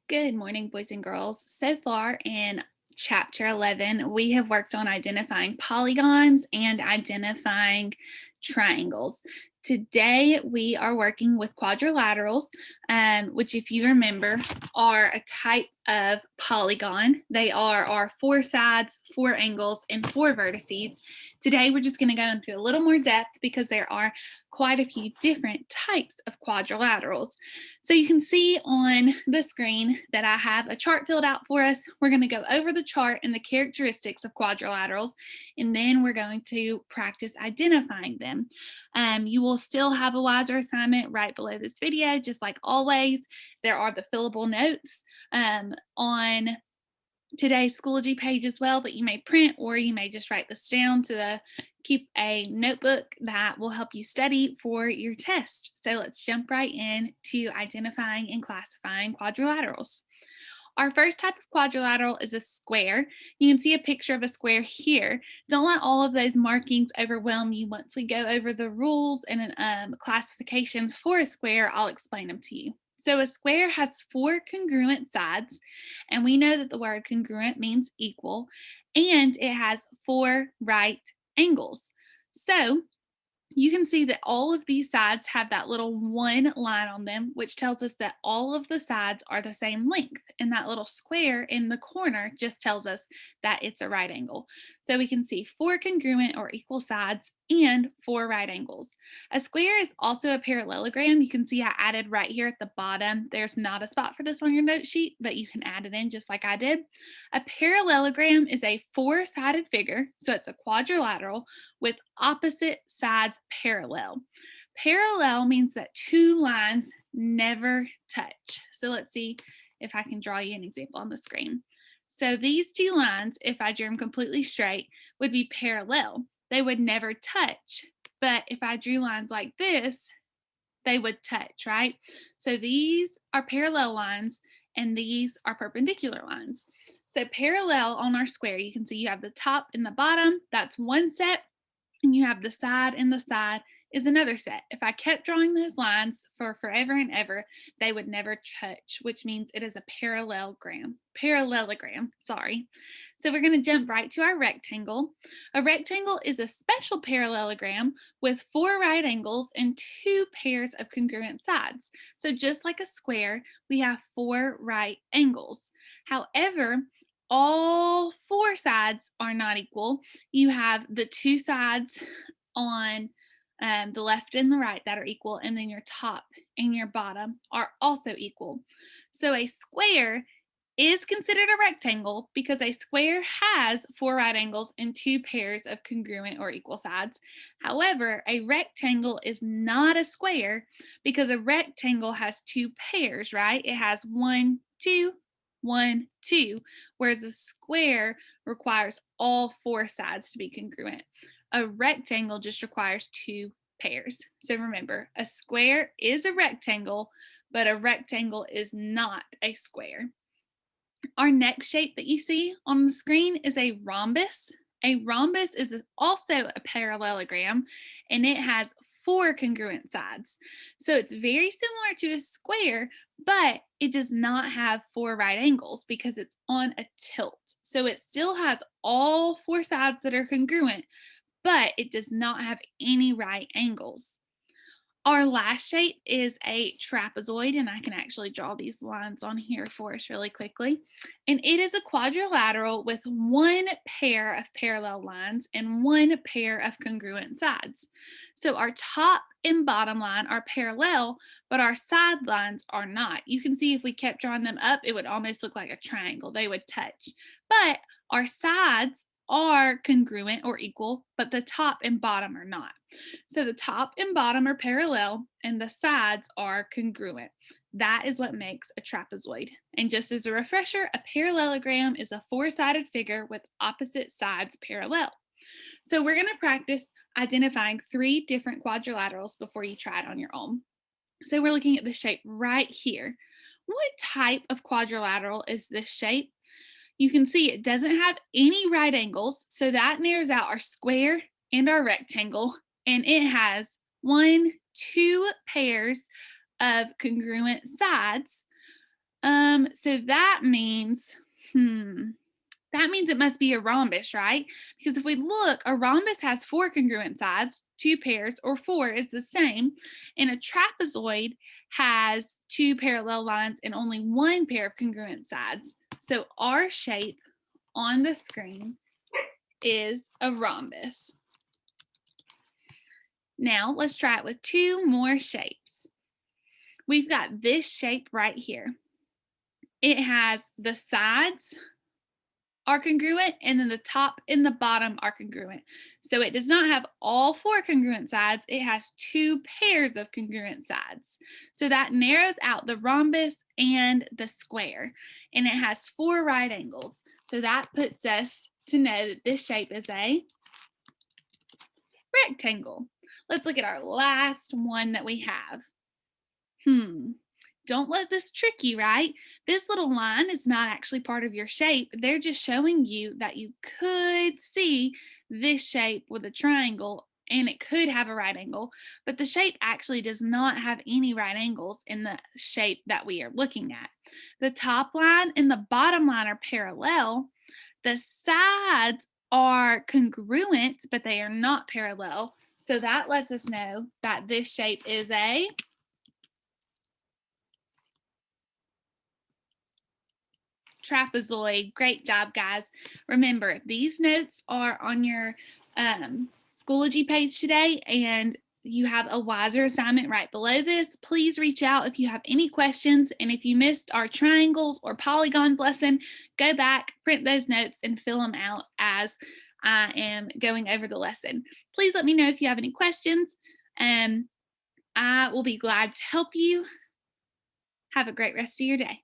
Good morning, boys and girls. So far in chapter 11, we have worked on identifying polygons and identifying triangles. Today, we are working with quadrilaterals, which, if you remember, are a type of polygon. They are our four sides, four angles, and four vertices. Today, we're just going to go into a little more depth because there are quite a few different types of quadrilaterals. So you can see on the screen that I have a chart filled out for us. We're going to go over the chart and the characteristics of quadrilaterals, and then we're going to practice identifying them. You will still have a wiser assignment right below this video, just like always. There are the fillable notes on today's Schoology page as well that you may print, or you may just write this down to keep a notebook that will help you study for your test. So let's jump right in to identifying and classifying quadrilaterals. Our first type of quadrilateral is a square. You can see a picture of a square here. Don't let all of those markings overwhelm you. Once we go over the rules and classifications for a square, I'll explain them to you. So a square has four congruent sides, and we know that the word congruent means equal, and it has four right angles. So you can see that all of these sides have that little one line on them, which tells us that all of the sides are the same length. And that little square in the corner just tells us that it's a right angle. So we can see four congruent or equal sides and four right angles. A square is also a parallelogram. You can see I added right here at the bottom. There's not a spot for this on your note sheet, but you can add it in just like I did. A parallelogram is a four-sided figure, so it's a quadrilateral with opposite sides parallel. Parallel means that two lines never touch. So let's see if I can draw you an example on the screen. So these two lines, if I drew them completely straight, would be parallel. They would never touch. But if I drew lines like this, they would touch, right? So these are parallel lines and these are perpendicular lines. So parallel on our square, you can see you have the top and the bottom. That's one set, and you have the side, and the side is another set. If I kept drawing those lines for forever and ever, they would never touch, which means it is a parallelogram, sorry. So we're going to jump right to our rectangle. A rectangle is a special parallelogram with four right angles and two pairs of congruent sides. So just like a square, we have four right angles. However, all four sides are not equal. You have the two sides on the left and the right that are equal, and then your top and your bottom are also equal. So a square is considered a rectangle because a square has four right angles and two pairs of congruent or equal sides. However, a rectangle is not a square because a rectangle has two pairs, right? It has one, two, one, two, whereas a square requires all four sides to be congruent. A rectangle just requires two pairs. So remember, a square is a rectangle, but a rectangle is not a square. Our next shape that you see on the screen is a rhombus. A rhombus is also a parallelogram, and it has four congruent sides. So it's very similar to a square, but it does not have four right angles because it's on a tilt. So it still has all four sides that are congruent, but it does not have any right angles. Our last shape is a trapezoid, and I can actually draw these lines on here for us really quickly. And it is a quadrilateral with one pair of parallel lines and one pair of congruent sides. So our top and bottom line are parallel, but our side lines are not. You can see if we kept drawing them up, it would almost look like a triangle. They would touch. But our sides are congruent or equal, but the top and bottom are not. So the top and bottom are parallel and the sides are congruent. That is what makes a trapezoid. And just as a refresher, a parallelogram is a four-sided figure with opposite sides parallel. So we're going to practice identifying three different quadrilaterals before you try it on your own. So we're looking at the shape right here. What type of quadrilateral is this shape? You can see it doesn't have any right angles, so that narrows out our square and our rectangle, and it has two pairs of congruent sides, So that means, that means it must be a rhombus, right? Because if we look, a rhombus has four congruent sides, two pairs, or four is the same. And a trapezoid has two parallel lines and only one pair of congruent sides. So our shape on the screen is a rhombus. Now let's try it with two more shapes. We've got this shape right here. It has the sides are congruent and then the top and the bottom are congruent. So it does not have all four congruent sides. It has two pairs of congruent sides. So that narrows out the rhombus and the square. And it has four right angles. So that puts us to know that this shape is a rectangle. Let's look at our last one that we have. Don't let this trick you, right? This little line is not actually part of your shape. They're just showing you that you could see this shape with a triangle and it could have a right angle, but the shape actually does not have any right angles in the shape that we are looking at. The top line and the bottom line are parallel. The sides are congruent, but they are not parallel. So that lets us know that this shape is a trapezoid. Great job, guys. Remember, these notes are on your Schoology page today, and you have a wiser assignment right below this. Please reach out if you have any questions, and if you missed our triangles or polygons lesson, go back, print those notes, and fill them out as I am going over the lesson. Please let me know if you have any questions, and I will be glad to help you. Have a great rest of your day.